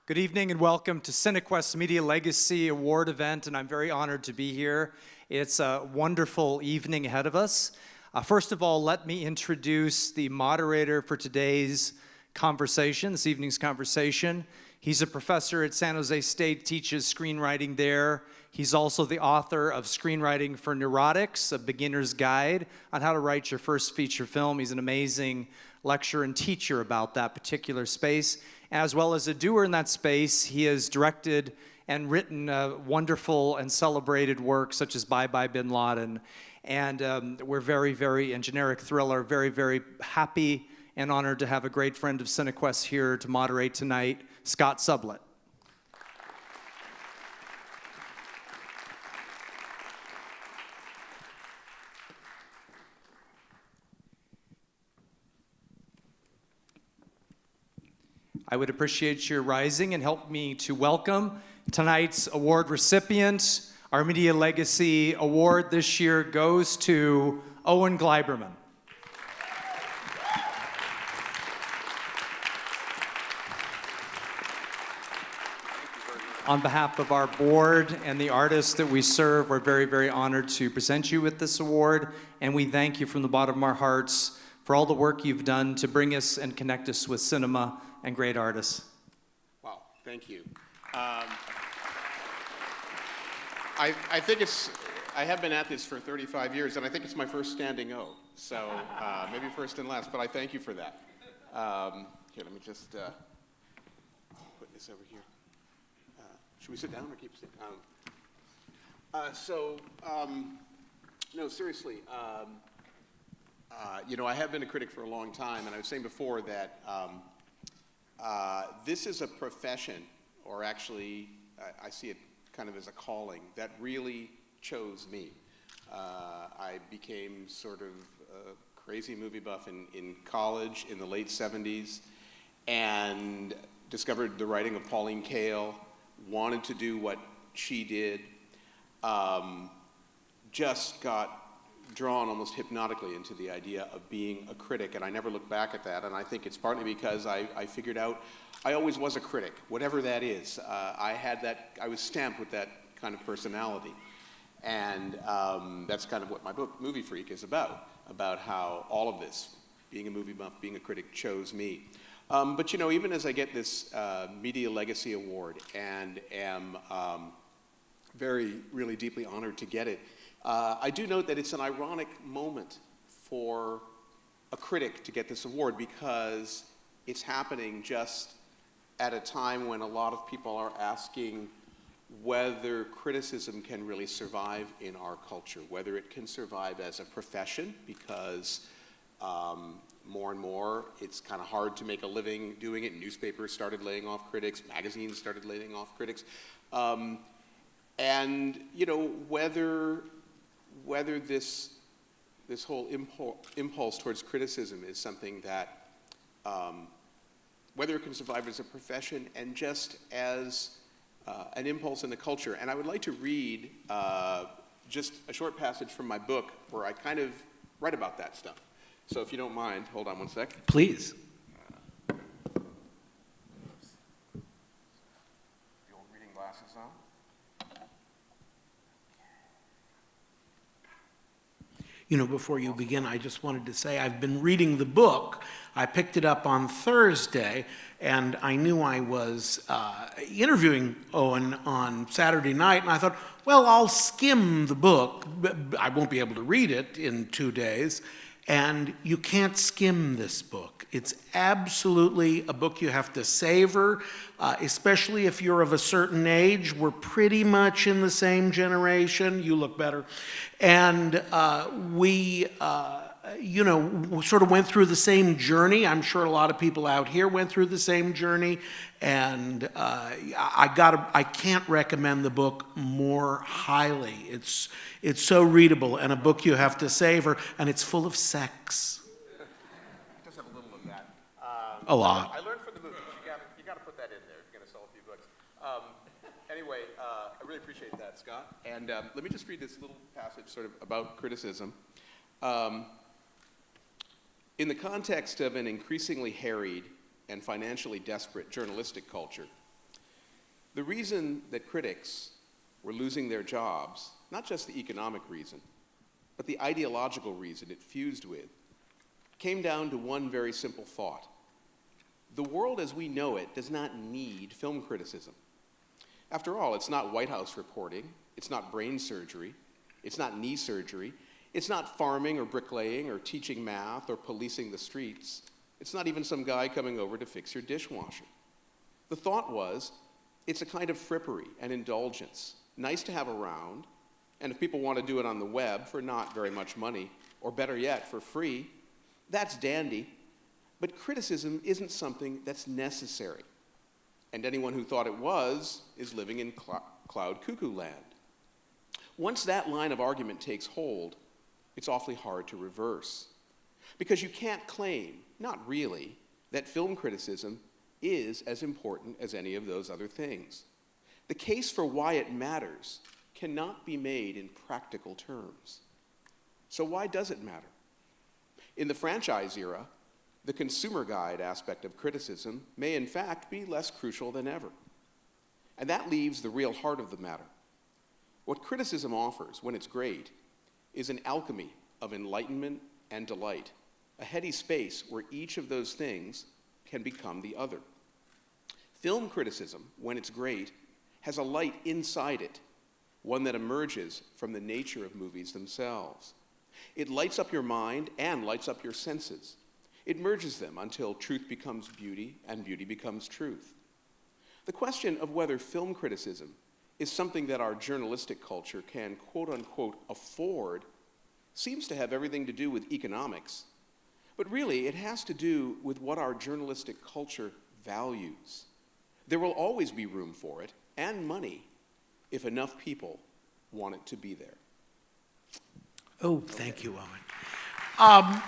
Good evening and welcome to Cinequest Media Legacy Award event, and I'm very honored to be here. It's a wonderful evening ahead of us. First of all, let me introduce the moderator for today's conversation, this evening's conversation. He's a professor at San Jose State, teaches screenwriting there. He's also the author of Screenwriting for Neurotics, a beginner's guide on how to write your first feature film. He's an amazing lecturer and teacher about that particular space. As well as a doer in that space, he has directed and written wonderful and celebrated work such as Bye Bye Bin Laden. And we're very, and generic thriller, very happy and honored to have a great friend of Cinequest here to moderate tonight, Scott Sublett. I would appreciate your rising and help me to welcome tonight's award recipient. Our Media Legacy Award this year goes to Owen Gleiberman. On behalf of our board and the artists that we serve, we're very honored to present you with this award, and we thank you from the bottom of our hearts for all the work you've done to bring us and connect us with cinema and great artists. Wow, thank you. I think I have been at this for 35 years, and I think it's my first standing O, so maybe first and last, but I thank you for that. Here, let me just put this over here. Should we sit down or keep sitting? No, seriously, you know, I have been a critic for a long time, and I was saying before that this is a profession, or actually, I see it kind of as a calling, that really chose me. I became sort of a crazy movie buff in college in the late 70s, and discovered the writing of Pauline Kael, wanted to do what she did, just got drawn almost hypnotically into the idea of being a critic, and I never looked back at that, and I think it's partly because I figured out I always was a critic, whatever that is. I was stamped with that kind of personality, and that's kind of what my book, Movie Freak, is about how all of this, being a movie buff, being a critic, chose me. But you know, even as I get this Media Legacy Award and am really deeply honored to get it, I do note that it's an ironic moment for a critic to get this award because it's happening just at a time when a lot of people are asking whether criticism can really survive in our culture, whether it can survive as a profession, because more and more it's kind of hard to make a living doing it. Newspapers started laying off critics, magazines started laying off critics, and you know, whether this whole impulse towards criticism is something that whether it can survive as a profession and just as an impulse in the culture. And I would like to read just a short passage from my book where I kind of write about that stuff. So if you don't mind, hold on one sec. Please. The old reading glasses on. You know, before you begin, I just wanted to say I've been reading the book. I picked it up on Thursday, and I knew I was interviewing Owen on Saturday night, and I thought, well, I'll skim the book. I won't be able to read it in 2 days, and you can't skim this book. It's absolutely a book you have to savor, especially if you're of a certain age. We're pretty much in the same generation. You look better. And we sort of went through the same journey. I'm sure a lot of people out here went through the same journey. And I can't recommend the book more highly. It's so readable and a book you have to savor, and it's full of sex. It does have a little of that. A lot. I learned from the movie. You got to put that in there if you're going to sell a few books. Anyway, I really appreciate that, Scott. And let me just read this little passage sort of about criticism. In the context of an increasingly harried and financially desperate journalistic culture, The reason that critics were losing their jobs, not just the economic reason, but the ideological reason it fused with, came down to one very simple thought. The world as we know it does not need film criticism. After all, it's not White House reporting, it's not brain surgery, it's not knee surgery, it's not farming or bricklaying or teaching math or policing the streets. It's not even some guy coming over to fix your dishwasher. The thought was, it's a kind of frippery and indulgence, nice to have around, and if people want to do it on the web for not very much money, or better yet, for free, that's dandy. But criticism isn't something that's necessary. And anyone who thought it was is living in cloud cuckoo land. Once that line of argument takes hold, it's awfully hard to reverse. Because you can't claim, not really, that film criticism is as important as any of those other things. The case for why it matters cannot be made in practical terms. So why does it matter? In the franchise era, the consumer guide aspect of criticism may in fact be less crucial than ever. And that leaves the real heart of the matter. What criticism offers, when it's great, is an alchemy of enlightenment and delight, a heady space where each of those things can become the other. Film criticism, when it's great, has a light inside it, one that emerges from the nature of movies themselves. It lights up your mind and lights up your senses. It merges them until truth becomes beauty and beauty becomes truth. The question of whether film criticism is something that our journalistic culture can quote-unquote afford seems to have everything to do with economics. But really, it has to do with what our journalistic culture values. There will always be room for it, and money, if enough people want it to be there. Oh, thank you, Owen.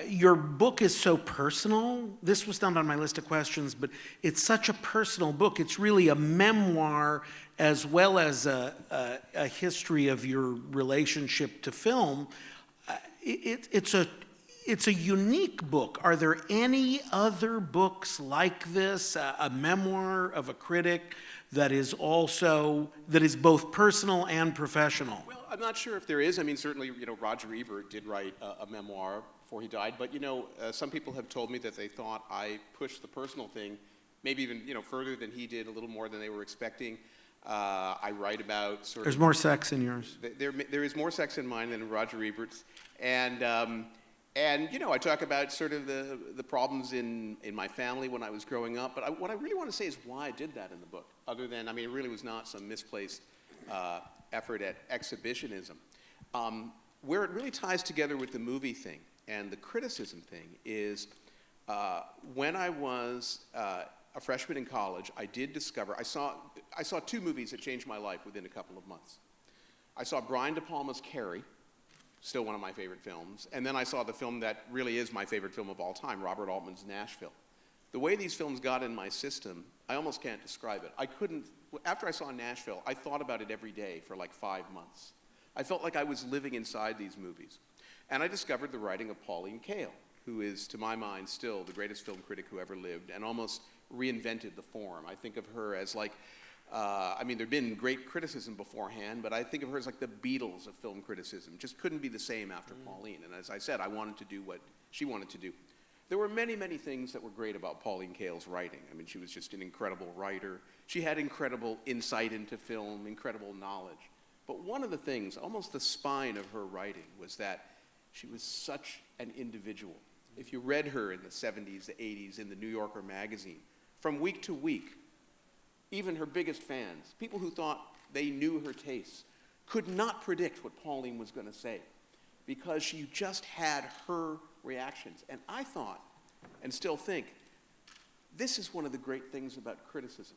Your book is so personal. This was not on my list of questions, but it's such a personal book. It's really a memoir as well as a history of your relationship to film. It's a unique book. Are there any other books like this, a memoir of a critic that is both personal and professional? Well, I'm not sure if there is. I mean, certainly, Roger Ebert did write a memoir before he died. But, some people have told me that they thought I pushed the personal thing maybe even, further than he did, a little more than they were expecting. I write about There's more sex in yours. There is more sex in mine than in Roger Ebert's. And I talk about sort of the problems in my family when I was growing up. But what I really want to say is why I did that in the book, other than, it really was not some misplaced effort at exhibitionism. Where it really ties together with the movie thing and the criticism thing is when I was a freshman in college, I did discover, I saw two movies that changed my life within a couple of months. I saw Brian De Palma's Carrie, still one of my favorite films, and then I saw the film that really is my favorite film of all time, Robert Altman's Nashville. The way these films got in my system, I almost can't describe it. After I saw Nashville, I thought about it every day for like 5 months. I felt like I was living inside these movies. And I discovered the writing of Pauline Kael, who is, to my mind, still the greatest film critic who ever lived and almost reinvented the form. I think of her as like, there'd been great criticism beforehand, but I think of her as like the Beatles of film criticism. Just couldn't be the same after Pauline. And as I said, I wanted to do what she wanted to do. There were many, many things that were great about Pauline Kael's writing. She was just an incredible writer. She had incredible insight into film, incredible knowledge. But one of the things, almost the spine of her writing, was that she was such an individual. If you read her in the 70s, the 80s, in the New Yorker magazine, from week to week, even her biggest fans, people who thought they knew her tastes, could not predict what Pauline was going to say because she just had her reactions. And I thought, and still think, this is one of the great things about criticism.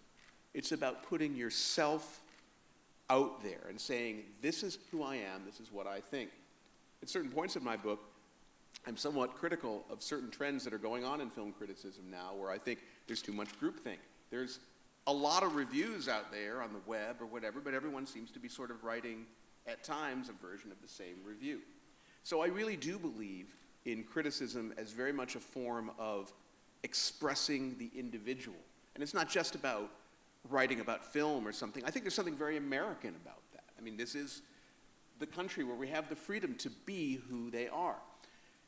It's about putting yourself out there and saying, this is who I am, this is what I think. At certain points in my book, I'm somewhat critical of certain trends that are going on in film criticism now where I think there's too much groupthink. There's a lot of reviews out there on the web or whatever, but everyone seems to be sort of writing, at times, a version of the same review. So I really do believe in criticism as very much a form of expressing the individual. And it's not just about writing about film or something. I think there's something very American about that. I mean, this is the country where we have the freedom to be who they are.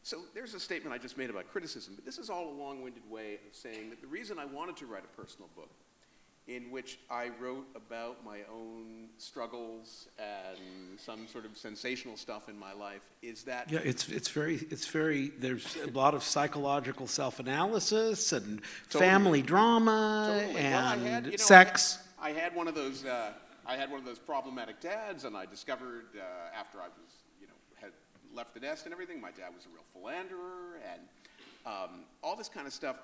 So there's a statement I just made about criticism, but this is all a long-winded way of saying that the reason I wanted to write a personal book in which I wrote about my own struggles and some sort of sensational stuff in my life is that... Yeah, it's very, there's a lot of psychological self-analysis and family drama and sex. I had one of those problematic dads, and I discovered after I was, had left the nest and everything, my dad was a real philanderer, and all this kind of stuff.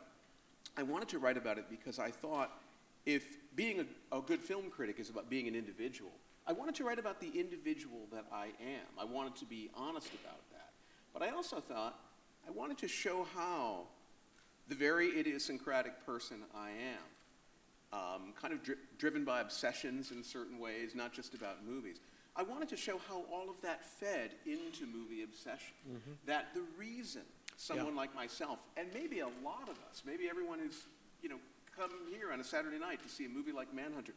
I wanted to write about it because I thought, if being a good film critic is about being an individual, I wanted to write about the individual that I am. I wanted to be honest about that. But I also thought I wanted to show how the very idiosyncratic person I am, kind of driven by obsessions in certain ways, not just about movies, I wanted to show how all of that fed into movie obsession. Mm-hmm. That the reason someone like myself, and maybe a lot of us, maybe everyone who's, come here on a Saturday night to see a movie like Manhunter.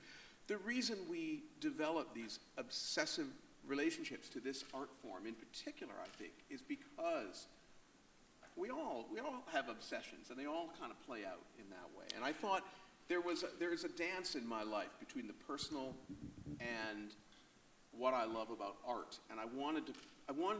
The reason we develop these obsessive relationships to this art form in particular, I think, is because we all have obsessions, and they all kind of play out in that way. And I thought there is a dance in my life between the personal and what I love about art, and I wanted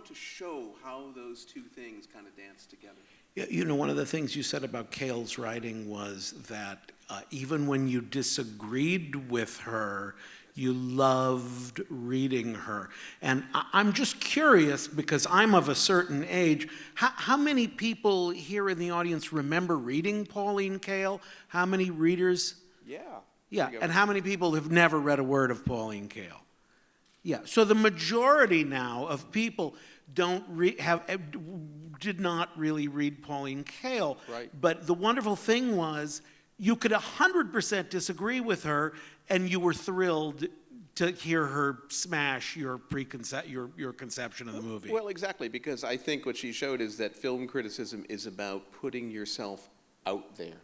to show how those two things kind of dance together. Yeah, one of the things you said about Kael's writing was that even when you disagreed with her, you loved reading her. And I'm just curious, because I'm of a certain age, how many people here in the audience remember reading Pauline Kael? How many readers? Yeah, and how many people have never read a word of Pauline Kael? Yeah, so the majority now of people did not really read Pauline Kael. Right. But the wonderful thing was you could 100% disagree with her, and you were thrilled to hear her smash your conception of the movie. Well, exactly, because I think what she showed is that film criticism is about putting yourself out there.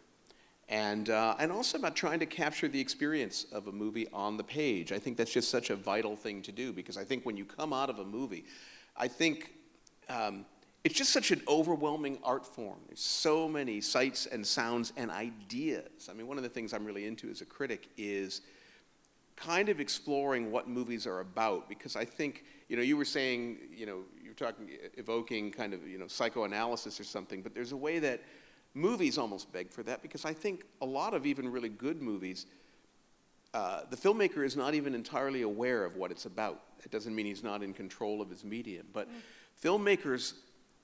And also about trying to capture the experience of a movie on the page. I think that's just such a vital thing to do, because I think when you come out of a movie, I think it's just such an overwhelming art form. There's so many sights and sounds and ideas. I mean, one of the things I'm really into as a critic is kind of exploring what movies are about, because I think, you were saying, you're talking, evoking kind of, psychoanalysis or something, but there's a way that movies almost beg for that, because I think a lot of even really good movies, the filmmaker is not even entirely aware of what it's about. It doesn't mean he's not in control of his medium, but filmmakers,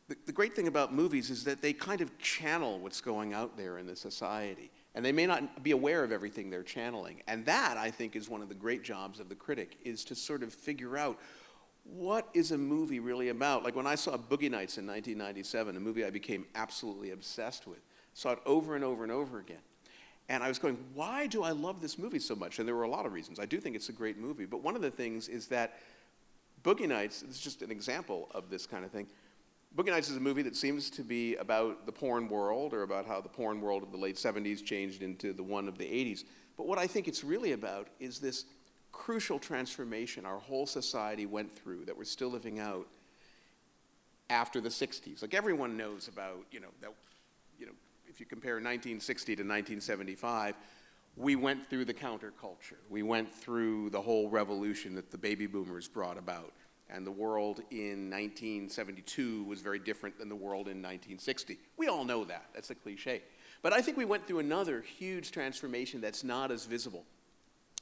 the great thing about movies is that they kind of channel what's going out there in the society, and they may not be aware of everything they're channeling. And that, I think, is one of the great jobs of the critic, is to sort of figure out what is a movie really about? Like when I saw Boogie Nights in 1997, a movie I became absolutely obsessed with, saw it over and over and over again. And I was going, why do I love this movie so much? And there were a lot of reasons. I do think it's a great movie. But one of the things is that Boogie Nights is just an example of this kind of thing. Boogie Nights is a movie that seems to be about the porn world, or about how the porn world of the late 70s changed into the one of the 80s. But what I think it's really about is this crucial transformation our whole society went through that we're still living out after the 60s. Like everyone knows about, if you compare 1960 to 1975, we went through the counterculture. We went through the whole revolution that the baby boomers brought about. And the world in 1972 was very different than the world in 1960. We all know that. That's a cliche. But I think we went through another huge transformation that's not as visible.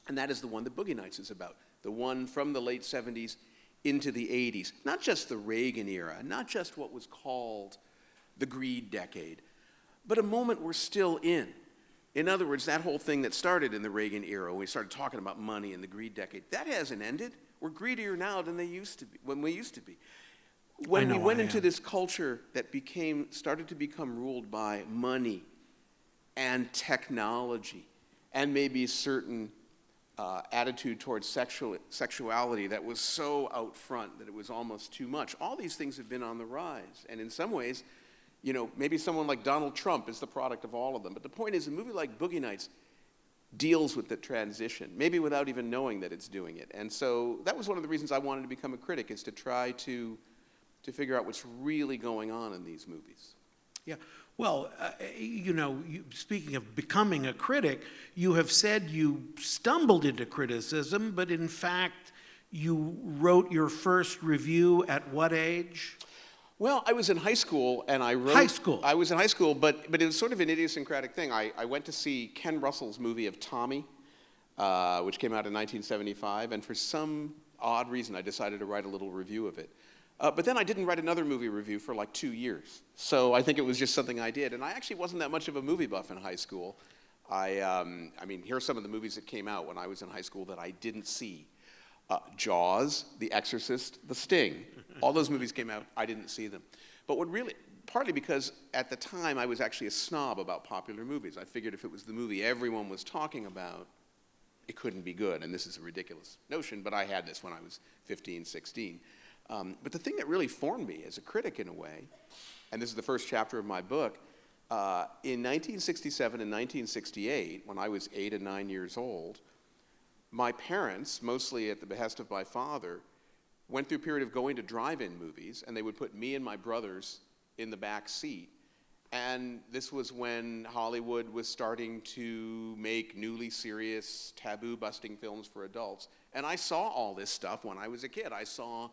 And that is the one that Boogie Nights is about, the one from the late 70s into the 80s. Not just the Reagan era, not just what was called the greed decade, but a moment we're still in. In other words, that whole thing that started in the Reagan era, when we started talking about money in the greed decade, that hasn't ended. We're greedier now than we used to be. When we went into this culture that started to become ruled by money and technology, and maybe a certain attitude towards sexuality that was so out front that it was almost too much. All these things have been on the rise, and in some ways, you know, maybe someone like Donald Trump is the product of all of them. But the point is, a movie like Boogie Nights deals with the transition, maybe without even knowing that it's doing it. And so that was one of the reasons I wanted to become a critic, is to try to figure out what's really going on in these movies. Yeah. Well, you know, speaking of becoming a critic, you have said you stumbled into criticism, but in fact, you wrote your first review at what age? Well, I was in high school, and I wrote... High school? I was in high school, but it was sort of an idiosyncratic thing. I went to see Ken Russell's movie of Tommy, which came out in 1975, and for some odd reason, I decided to write a little review of it. But then I didn't write another movie review for like 2 years. So I think it was just something I did. And I actually wasn't that much of a movie buff in high school. I mean, here are some of the movies that came out when I was in high school that I didn't see. Jaws, The Exorcist, The Sting. All those movies came out, I didn't see them. But what really, partly because at the time I was actually a snob about popular movies. I figured if it was the movie everyone was talking about, it couldn't be good. And this is a ridiculous notion, but I had this when I was 15, 16. But the thing that really formed me as a critic in a way, and this is the first chapter of my book, in 1967 and 1968, when I was 8 and 9 years old, my parents, mostly at the behest of my father, went through a period of going to drive-in movies, and they would put me and my brothers in the back seat. And this was when Hollywood was starting to make newly serious, taboo-busting films for adults. And I saw all this stuff when I was a kid. I saw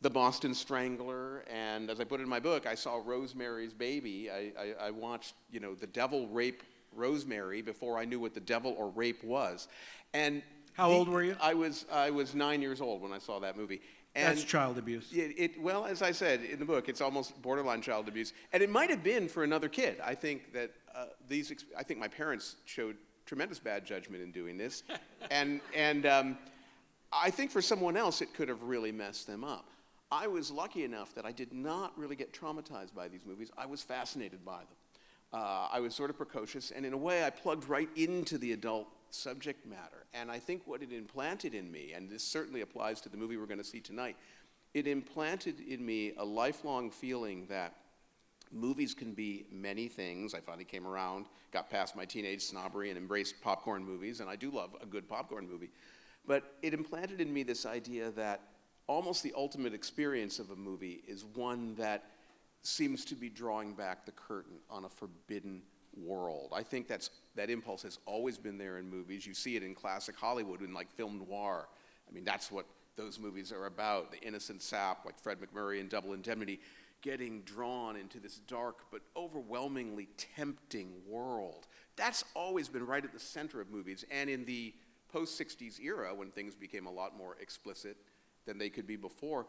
The Boston Strangler, and as I put it in my book, I saw Rosemary's Baby. I watched, you know, The Devil Rape Rosemary before I knew what the devil or rape was. And how old were you? I was 9 years old when I saw that movie. And that's child abuse. Well, as I said in the book, it's almost borderline child abuse, and it might have been for another kid. I think that I think my parents showed tremendous bad judgment in doing this, and I think for someone else it could have really messed them up. I was lucky enough that I did not really get traumatized by these movies. I was fascinated by them. I was sort of precocious, and in a way I plugged right into the adult subject matter. And I think what it implanted in me, and this certainly applies to the movie we're going to see tonight, it implanted in me a lifelong feeling that movies can be many things. I finally came around, got past my teenage snobbery and embraced popcorn movies, and I do love a good popcorn movie. But it implanted in me this idea that almost the ultimate experience of a movie is one that seems to be drawing back the curtain on a forbidden world. I think that impulse has always been there in movies. You see it in classic Hollywood, in like film noir. I mean, that's what those movies are about. The innocent sap, like Fred McMurray in Double Indemnity, getting drawn into this dark but overwhelmingly tempting world. That's always been right at the center of movies. And in the post-60s era, when things became a lot more explicit than they could be before,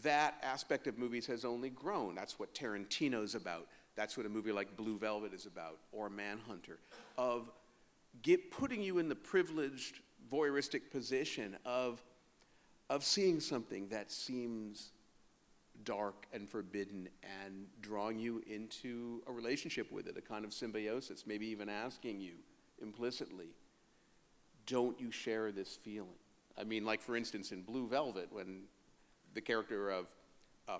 that aspect of movies has only grown. That's what Tarantino's about. That's what a movie like Blue Velvet is about, or Manhunter, of putting you in the privileged, voyeuristic position of seeing something that seems dark and forbidden and drawing you into a relationship with it, a kind of symbiosis, maybe even asking you implicitly, don't you share this feeling? I mean, like for instance, in Blue Velvet, when the character of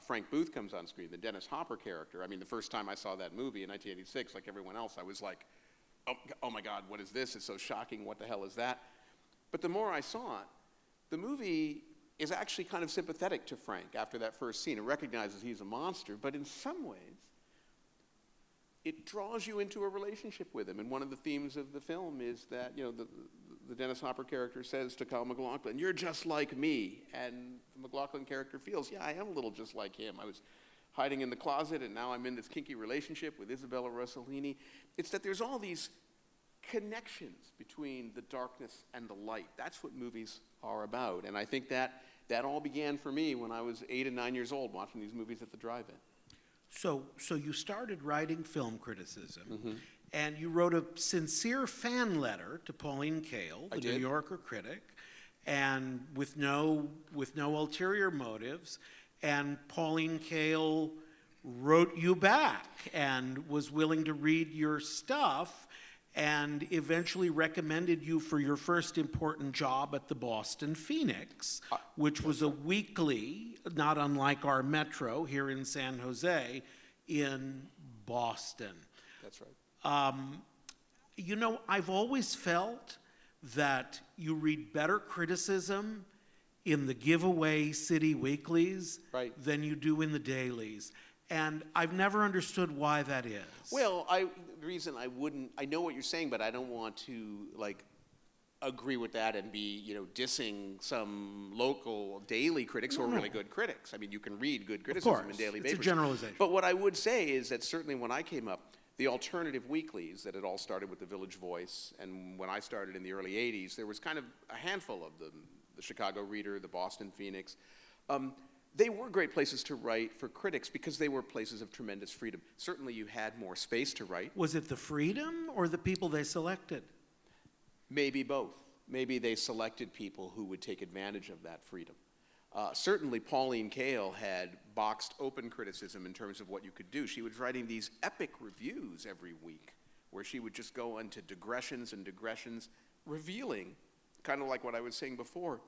Frank Booth comes on screen, the Dennis Hopper character. I mean, the first time I saw that movie in 1986, like everyone else, I was like, oh my God, what is this? It's so shocking. What the hell is that? But the more I saw it, the movie is actually kind of sympathetic to Frank after that first scene. It recognizes he's a monster, but in some ways, it draws you into a relationship with him. And one of the themes of the film is that, you know, the Dennis Hopper character says to Kyle MacLachlan, "You're just like me." And the MacLachlan character feels, yeah, I am a little just like him. I was hiding in the closet, and now I'm in this kinky relationship with Isabella Rossellini. It's that there's all these connections between the darkness and the light. That's what movies are about. And I think that all began for me when I was 8 and 9 years old watching these movies at the drive-in. So you started writing film criticism, and you wrote a sincere fan letter to Pauline Kael, the New Yorker critic, and with no ulterior motives. And Pauline Kael wrote you back and was willing to read your stuff, and eventually recommended you for your first important job at the Boston Phoenix, which was a weekly, not unlike our Metro here in San Jose, in Boston. That's right. You know, I've always felt that you read better criticism in the giveaway city weeklies Right. than you do in the dailies. And I've never understood why that is. Well, the reason I know what you're saying, but I don't want to, like, agree with that and be, dissing some local daily critics who are really good critics. I mean, you can read good criticism in daily papers. It's a generalization. But what I would say is that certainly when I came up, the alternative weeklies that had all started with the Village Voice, and when I started in the early 80s, there was kind of a handful of them, the Chicago Reader, the Boston Phoenix. They were great places to write for critics because they were places of tremendous freedom. Certainly you had more space to write. Was it the freedom or the people they selected? Maybe both. Maybe they selected people who would take advantage of that freedom. Certainly Pauline Kael had boxed open criticism in terms of what you could do. She was writing these epic reviews every week where she would just go into digressions and digressions, revealing, kind of like what I was saying before,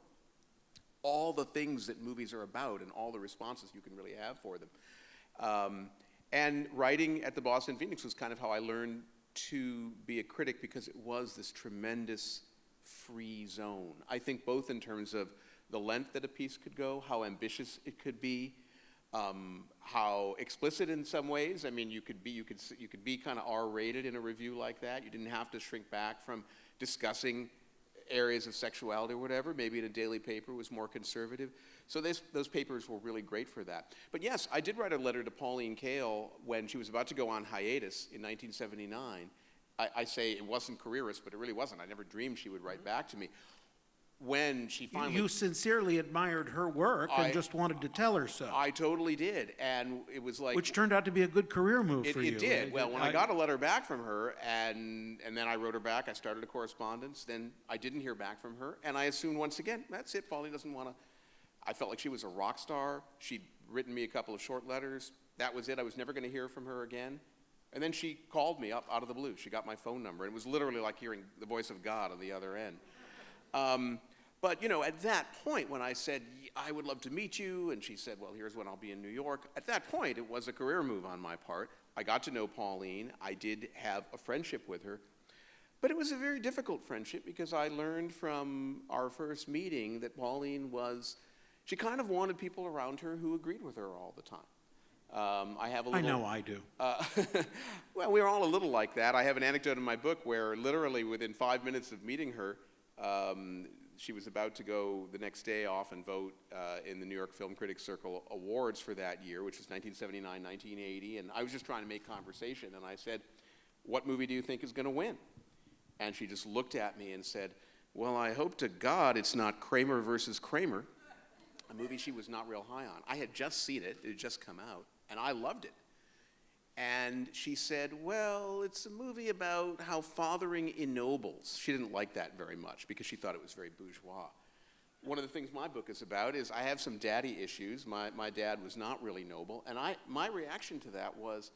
all the things that movies are about and all the responses you can really have for them. And writing at the Boston Phoenix was kind of how I learned to be a critic because it was this tremendous free zone. I think both in terms of the length that a piece could go, how ambitious it could be, how explicit in some ways. I mean, you could be kind of R-rated in a review like that. You didn't have to shrink back from discussing areas of sexuality or whatever. Maybe in a daily paper was more conservative. So those papers were really great for that. But yes, I did write a letter to Pauline Kael when she was about to go on hiatus in 1979. I say it wasn't careerist, but it really wasn't. I never dreamed she would write back to me. When she finally... You sincerely admired her work and just wanted to tell her so. I totally did, and it was like... Which turned out to be a good career move for you. It did. Well, when I got a letter back from her, and then I wrote her back, I started a correspondence, then I didn't hear back from her, and I assumed once again, that's it, Pauline doesn't want to... I felt like she was a rock star. She'd written me a couple of short letters. That was it. I was never going to hear from her again. And then she called me up out of the blue. She got my phone number, and it was literally like hearing the voice of God on the other end. But, at that point when I said, I would love to meet you, and she said, well, here's when I'll be in New York, at that point, it was a career move on my part. I got to know Pauline. I did have a friendship with her. But it was a very difficult friendship because I learned from our first meeting that Pauline she kind of wanted people around her who agreed with her all the time. I know I do. Well, we're all a little like that. I have an anecdote in my book where literally within 5 minutes of meeting her, she was about to go the next day off and vote in the New York Film Critics Circle Awards for that year, which was 1979, 1980, and I was just trying to make conversation, and I said, what movie do you think is going to win? And she just looked at me and said, well, I hope to God it's not Kramer versus Kramer, a movie she was not real high on. I had just seen it. It had just come out, and I loved it. And she said, well, it's a movie about how fathering ennobles. She didn't like that very much because she thought it was very bourgeois. One of the things my book is about is I have some daddy issues. My dad was not really noble. And my reaction to that was,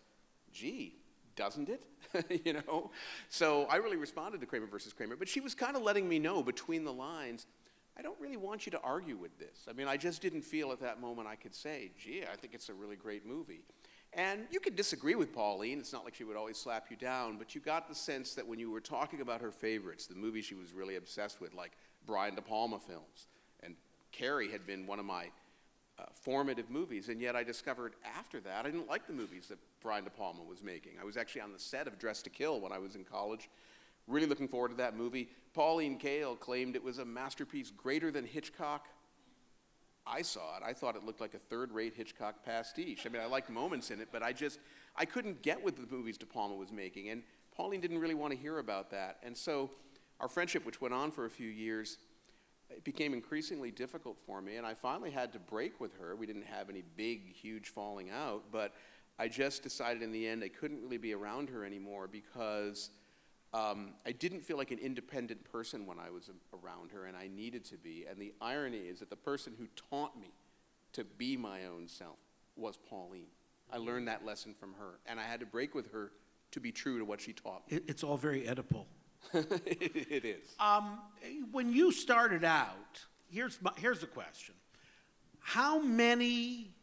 gee, doesn't it? So I really responded to Kramer versus Kramer. But she was kind of letting me know between the lines, I don't really want you to argue with this. I mean, I just didn't feel at that moment I could say, gee, I think it's a really great movie. And you could disagree with Pauline. It's not like she would always slap you down, but you got the sense that when you were talking about her favorites, the movies she was really obsessed with, like Brian De Palma films, and Carrie had been one of my formative movies, and yet I discovered after that I didn't like the movies that Brian De Palma was making. I was actually on the set of Dressed to Kill when I was in college, really looking forward to that movie. Pauline Kael claimed it was a masterpiece greater than Hitchcock. I saw it. I thought it looked like a third-rate Hitchcock pastiche. I mean, I liked moments in it, but I couldn't get with the movies De Palma was making, and Pauline didn't really want to hear about that. And so our friendship, which went on for a few years, it became increasingly difficult for me, and I finally had to break with her. We didn't have any big, huge falling out, but I just decided in the end I couldn't really be around her anymore because I didn't feel like an independent person when I was around her, and I needed to be. And the irony is that the person who taught me to be my own self was Pauline. I learned that lesson from her, and I had to break with her to be true to what she taught me. It's all very Oedipal. It is. When you started out, here's the question. How many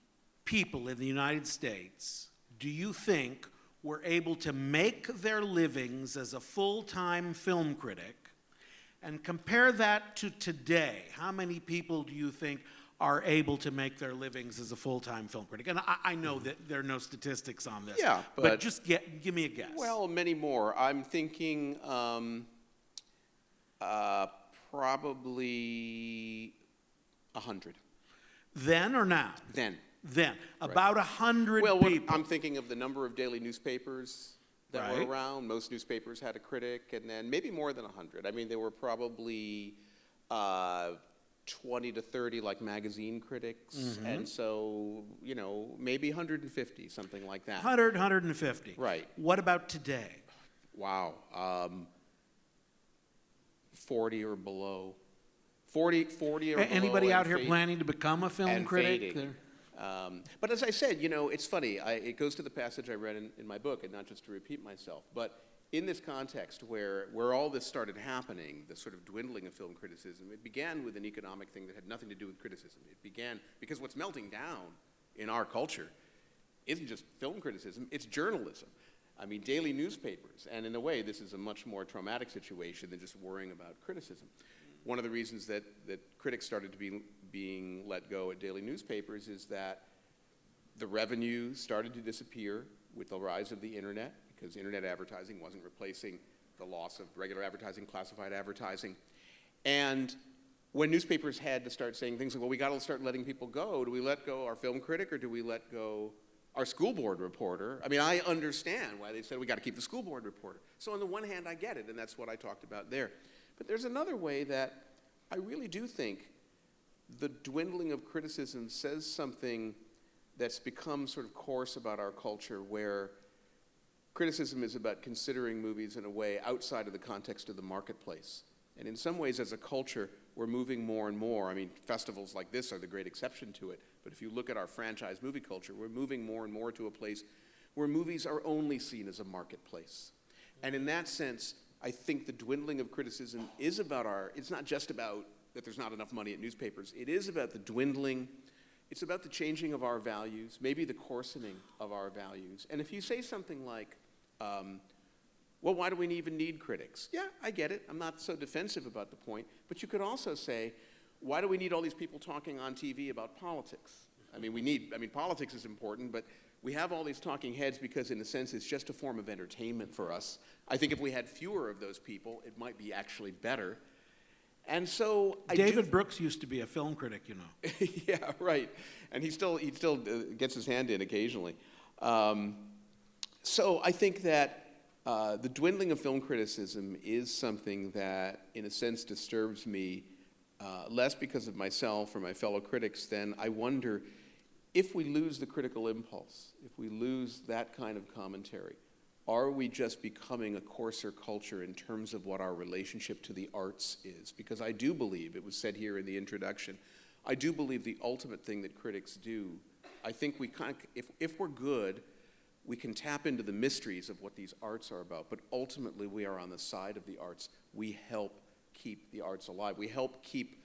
people in the United States do you think were able to make their livings as a full-time film critic? And compare that to today. How many people do you think are able to make their livings as a full-time film critic? And I know that there are no statistics on this. Yeah, but just give me a guess. Well, many more. I'm thinking probably 100. Then or now? Then. Then. About 100 Well, people. I'm thinking of the number of daily newspapers that were around. Most newspapers had a critic, and then maybe more than 100. I mean, there were probably 20 to 30 like magazine critics, and so, maybe 150, something like that. 100, 150. Right. What about today? Wow. 40 or below. 40 or below. Anybody out here fading. planning to become a film And critic? fading. But as I said, it's funny. It goes to the passage I read in my book, and not just to repeat myself, but in this context where all this started happening, the sort of dwindling of film criticism, it began with an economic thing that had nothing to do with criticism. It began because what's melting down in our culture isn't just film criticism, it's journalism. I mean, daily newspapers, and in a way, this is a much more traumatic situation than just worrying about criticism. One of the reasons that critics started to being let go at daily newspapers is that the revenue started to disappear with the rise of the internet, because internet advertising wasn't replacing the loss of regular advertising, classified advertising. And when newspapers had to start saying things like, well, we got to start letting people go, do we let go our film critic or do we let go our school board reporter? I mean, I understand why they said we got to keep the school board reporter. So on the one hand, I get it, and that's what I talked about there. But there's another way that I really do think the dwindling of criticism says something that's become sort of coarse about our culture, where criticism is about considering movies in a way outside of the context of the marketplace. And in some ways, as a culture, we're moving more and more. I mean, festivals like this are the great exception to it. But if you look at our franchise movie culture, we're moving more and more to a place where movies are only seen as a marketplace. And in that sense, I think the dwindling of criticism is about it's not just about that there's not enough money at newspapers. It is about the dwindling. It's about the changing of our values, maybe the coarsening of our values. And if you say something like, well, why do we even need critics? Yeah, I get it. I'm not so defensive about the point. But you could also say, why do we need all these people talking on TV about politics? I mean, politics is important, but we have all these talking heads because, in a sense, it's just a form of entertainment for us. I think if we had fewer of those people, it might be actually better. And so David Brooks used to be a film critic, Yeah, right. And he still gets his hand in occasionally. So I think that the dwindling of film criticism is something that, in a sense, disturbs me less because of myself or my fellow critics than I wonder if we lose the critical impulse, if we lose that kind of commentary, are we just becoming a coarser culture in terms of what our relationship to the arts is? Because I do believe, it was said here in the introduction, I do believe the ultimate thing that critics do, I think we kind of, if we're good, we can tap into the mysteries of what these arts are about, but ultimately we are on the side of the arts. We help keep the arts alive. We help keep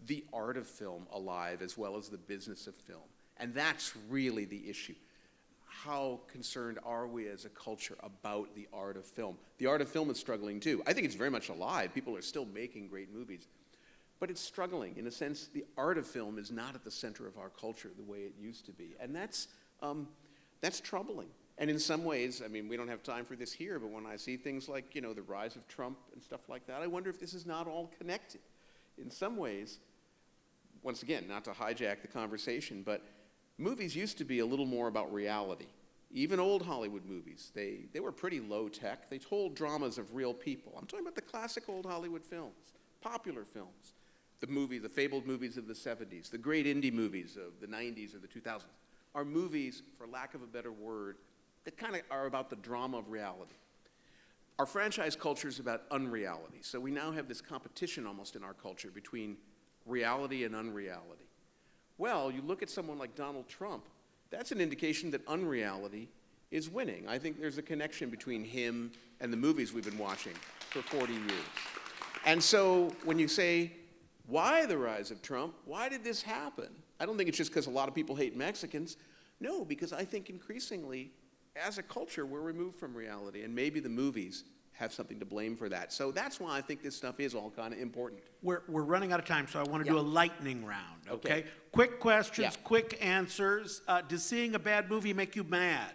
the art of film alive as well as the business of film. And that's really the issue. How concerned are we as a culture about the art of film? The art of film is struggling too. I think it's very much alive. People are still making great movies. But it's struggling. In a sense, the art of film is not at the center of our culture the way it used to be. And that's troubling. And in some ways, I mean, we don't have time for this here, but when I see things like, the rise of Trump and stuff like that, I wonder if this is not all connected. In some ways, once again, not to hijack the conversation, but movies used to be a little more about reality. Even old Hollywood movies, they were pretty low tech. They told dramas of real people. I'm talking about the classic old Hollywood films, popular films, the fabled movies of the 70s, the great indie movies of the 90s or the 2000s, are movies, for lack of a better word, that kind of are about the drama of reality. Our franchise culture is about unreality. So we now have this competition almost in our culture between reality and unreality. Well, you look at someone like Donald Trump, that's an indication that unreality is winning. I think there's a connection between him and the movies we've been watching for 40 years. And so when you say, why the rise of Trump? Why did this happen? I don't think it's just because a lot of people hate Mexicans. No, because I think increasingly as a culture, we're removed from reality, and maybe the movies have something to blame for that. So that's why I think this stuff is all kind of important. We're running out of time, so I want to do a lightning round, okay? Okay. Quick questions, Yeah. quick answers. Does seeing a bad movie make you mad?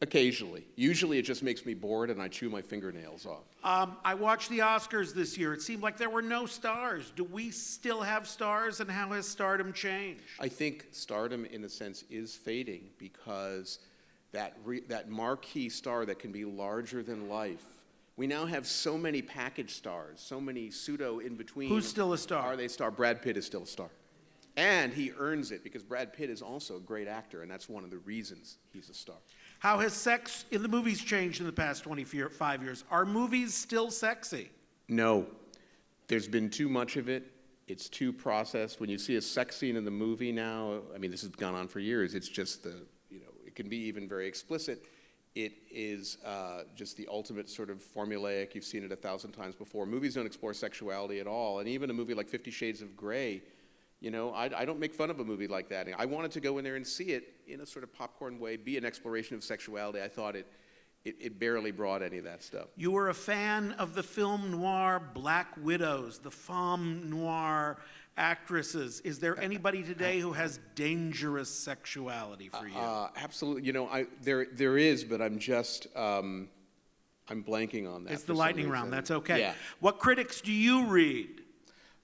Occasionally. Usually it just makes me bored and I chew my fingernails off. I watched the Oscars this year. It seemed like there were no stars. Do we still have stars, and how has stardom changed? I think stardom, in a sense, is fading because that marquee star that can be larger than life. We now have so many package stars, so many pseudo in-between. Who's still a star? Are they a star? Brad Pitt is still a star. And he earns it because Brad Pitt is also a great actor, and that's one of the reasons he's a star. How has sex in the movies changed in the past 25 years? Are movies still sexy? No. There's been too much of it. It's too processed. When you see a sex scene in the movie now, I mean, this has gone on for years. It's just it can be even very explicit. It is just the ultimate sort of formulaic. You've seen it 1,000 times before. Movies don't explore sexuality at all. And even a movie like 50 Shades of Grey, I don't make fun of a movie like that. I wanted to go in there and see it in a sort of popcorn way, be an exploration of sexuality. I thought it barely brought any of that stuff. You were a fan of the film noir Black Widows, the femme noir actresses. Is there anybody today who has dangerous sexuality for you? Absolutely. There is, but I'm just I'm blanking on that. It's the lightning round. That's okay. Yeah. What critics do you read?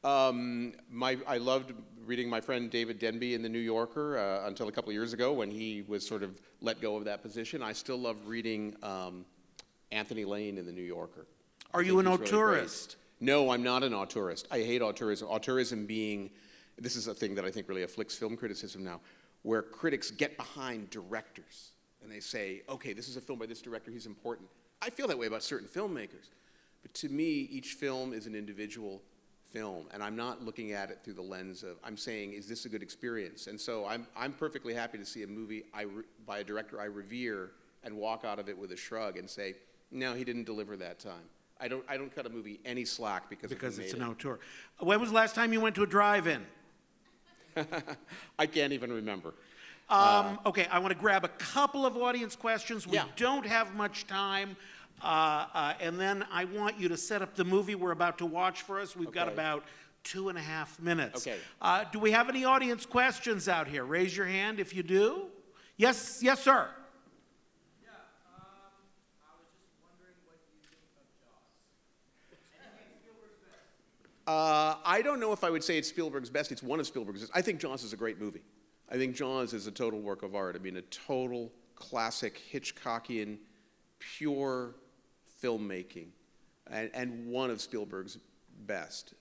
I loved reading my friend David Denby in The New Yorker until a couple of years ago when he was sort of let go of that position. I still love reading Anthony Lane in The New Yorker. Are you an auteurist? No, I'm not an auteurist. I hate auteurism. Auteurism being, this is a thing that I think really afflicts film criticism now, where critics get behind directors and they say, okay, this is a film by this director, he's important. I feel that way about certain filmmakers. But to me, each film is an individual film, and I'm not looking at it through the lens of, I'm saying, is this a good experience? And so I'm perfectly happy to see a movie by a director I revere and walk out of it with a shrug and say, no, he didn't deliver that time. I don't cut a movie any slack because it's an auteur. When was the last time you went to a drive-in? I can't even remember. Okay, I want to grab a couple of audience questions. We don't have much time. And then I want you to set up the movie we're about to watch for us. We've got about 2.5 minutes. Okay. Do we have any audience questions out here? Raise your hand if you do. Yes, sir. Yeah, I was just wondering what you think of Jaws. I don't know if I would say it's Spielberg's best. It's one of Spielberg's best. I think Jaws is a great movie. I think Jaws is a total work of art. I mean, a total classic Hitchcockian, pure filmmaking, and one of Spielberg's best.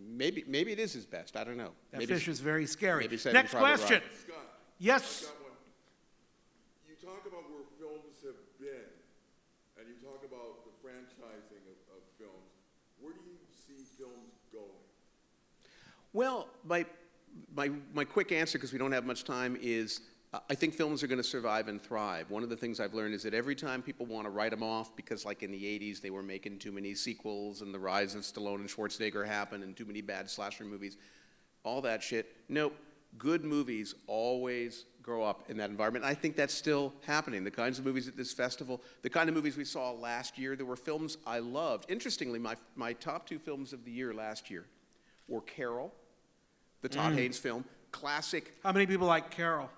Maybe it is his best. I don't know. That fish is very scary. Saving Next Private question. Ryan. Scott, Yes. I've got one. You talk about where films have been, and you talk about the franchising of films. Where do you see films going? Well, my quick answer, because we don't have much time, is I think films are going to survive and thrive. One of the things I've learned is that every time people want to write them off because, like in the 80s, they were making too many sequels and the rise of Stallone and Schwarzenegger happened and too many bad slasher movies, all that shit. Nope. Good movies always grow up in that environment. And I think that's still happening. The kinds of movies at this festival, the kind of movies we saw last year, there were films I loved. Interestingly, my top 2 films of the year last year were Carol, the Todd Haynes film, classic. How many people like Carol?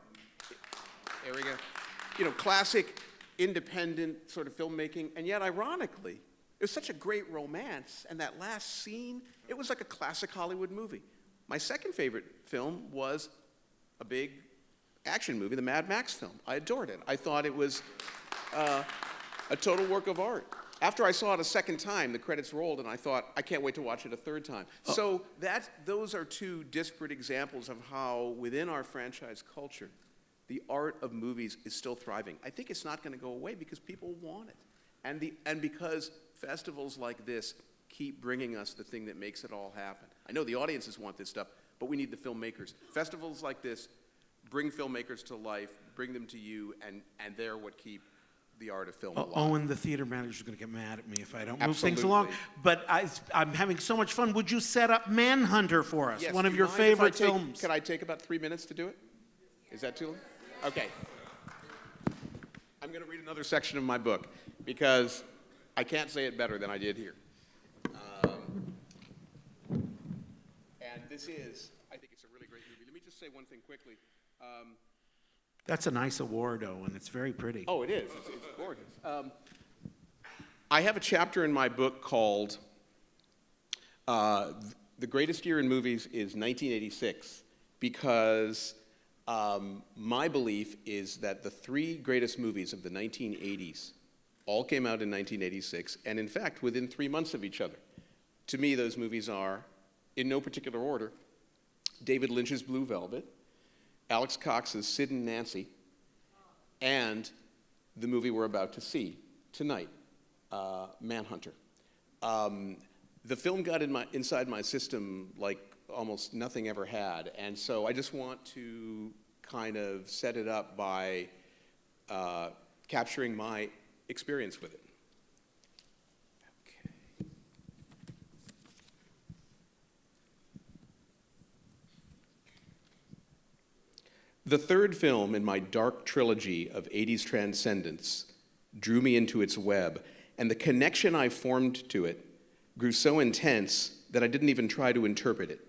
There we go. Classic, independent sort of filmmaking, and yet, ironically, it was such a great romance, and that last scene, it was like a classic Hollywood movie. My second favorite film was a big action movie, the Mad Max film. I adored it. I thought it was a total work of art. After I saw it a second time, the credits rolled, and I thought, I can't wait to watch it a third time. So those are 2 disparate examples of how, within our franchise culture, the art of movies is still thriving. I think it's not going to go away because people want it. And because festivals like this keep bringing us the thing that makes it all happen. I know the audiences want this stuff, but we need the filmmakers. Festivals like this bring filmmakers to life, bring them to you, and they're what keep the art of film alive. Owen, the theater manager, is going to get mad at me if I don't move Absolutely. things along. But I'm having so much fun. Would you set up Manhunter for us? Yes, One of do your you mind if I favorite take- films. Can I take about 3 minutes to do it? Is that too long? Okay. I'm going to read another section of my book because I can't say it better than I did here. And this is, I think it's a really great movie. Let me just say one thing quickly. That's a nice award, Owen. It's very pretty. Oh, it is. It's gorgeous. I have a chapter in my book called The Greatest Year in Movies is 1986 because my belief is that the three greatest movies of the 1980s all came out in 1986, and in fact, within 3 months of each other. To me, those movies are, in no particular order, David Lynch's Blue Velvet, Alex Cox's Sid and Nancy, and the movie we're about to see tonight, Manhunter. The film got inside my system like almost nothing ever had, and so I just want to kind of set it up by capturing my experience with it. Okay. The third film in my dark trilogy of 80s transcendence drew me into its web, and the connection I formed to it grew so intense that I didn't even try to interpret it.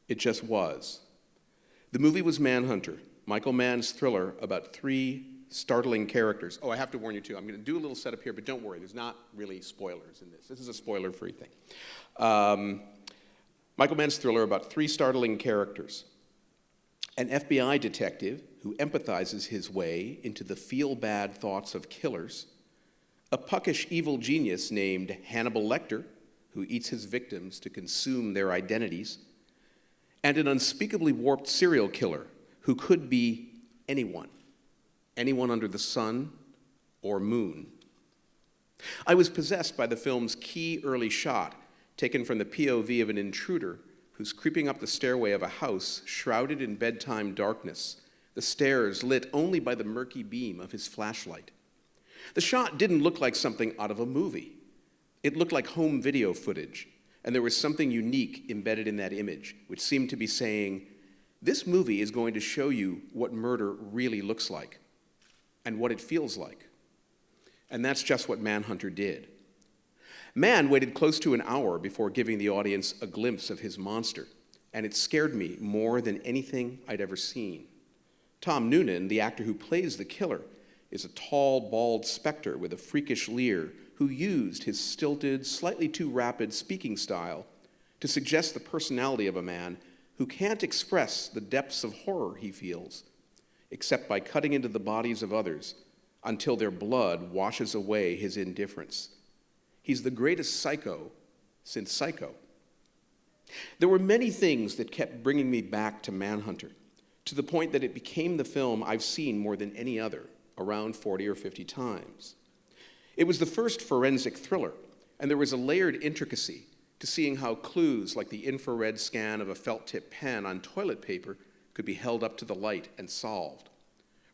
It just was. The movie was Manhunter, Michael Mann's thriller about three startling characters. Oh, I have to warn you too, I'm going to do a little setup here, but don't worry, there's not really spoilers in this. This is a spoiler-free thing. Michael Mann's thriller about three startling characters. An FBI detective who empathizes his way into the feel-bad thoughts of killers, a puckish evil genius named Hannibal Lecter, who eats his victims to consume their identities, and an unspeakably warped serial killer who could be anyone under the sun or moon. I was possessed by the film's key early shot, taken from the POV of an intruder who's creeping up the stairway of a house shrouded in bedtime darkness, the stairs lit only by the murky beam of his flashlight. The shot didn't look like something out of a movie. It looked like home video footage, and there was something unique embedded in that image, which seemed to be saying, this movie is going to show you what murder really looks like and what it feels like. And that's just what Manhunter did. Mann waited close to an hour before giving the audience a glimpse of his monster, and it scared me more than anything I'd ever seen. Tom Noonan, the actor who plays the killer, is a tall, bald specter with a freakish leer who used his stilted, slightly too rapid speaking style to suggest the personality of a man who can't express the depths of horror he feels, except by cutting into the bodies of others until their blood washes away his indifference. He's the greatest psycho since Psycho. There were many things that kept bringing me back to Manhunter, to the point that it became the film I've seen more than any other, around 40 or 50 times. It was the first forensic thriller, and there was a layered intricacy to seeing how clues like the infrared scan of a felt-tip pen on toilet paper could be held up to the light and solved.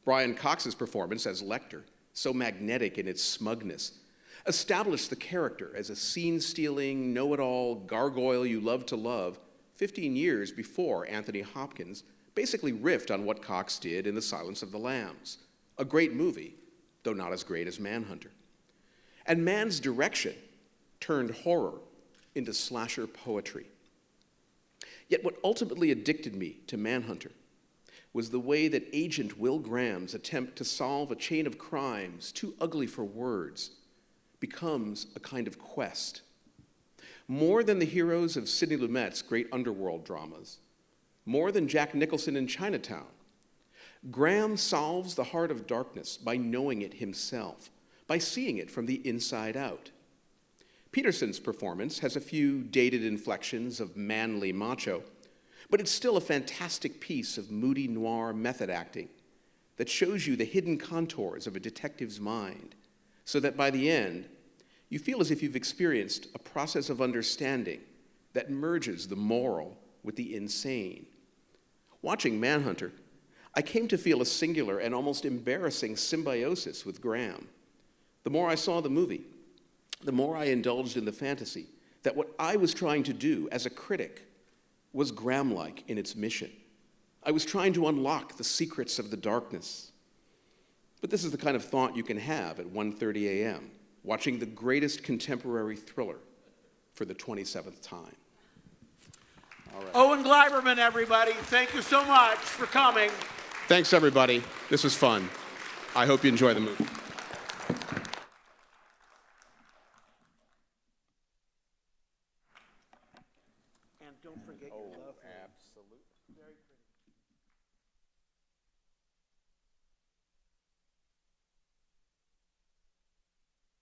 Brian Cox's performance as Lecter, so magnetic in its smugness, established the character as a scene-stealing, know-it-all gargoyle you love to love 15 years before Anthony Hopkins basically riffed on what Cox did in The Silence of the Lambs. A great movie, though not as great as Manhunter. And Mann's direction turned horror into slasher poetry. Yet what ultimately addicted me to Manhunter was the way that Agent Will Graham's attempt to solve a chain of crimes too ugly for words becomes a kind of quest. More than the heroes of Sidney Lumet's great underworld dramas, more than Jack Nicholson in Chinatown, Graham solves the heart of darkness by knowing it himself, by seeing it from the inside out. Peterson's performance has a few dated inflections of manly macho, but it's still a fantastic piece of moody noir method acting that shows you the hidden contours of a detective's mind, so that by the end, you feel as if you've experienced a process of understanding that merges the moral with the insane. Watching Manhunter, I came to feel a singular and almost embarrassing symbiosis with Graham. The more I saw the movie, the more I indulged in the fantasy that what I was trying to do as a critic was Graham-like in its mission. I was trying to unlock the secrets of the darkness. But this is the kind of thought you can have at 1:30 a.m., watching the greatest contemporary thriller for the 27th time. All right. Owen Gleiberman, everybody, thank you so much for coming. Thanks, everybody. This was fun. I hope you enjoy the movie. And don't forget your love. Absolutely.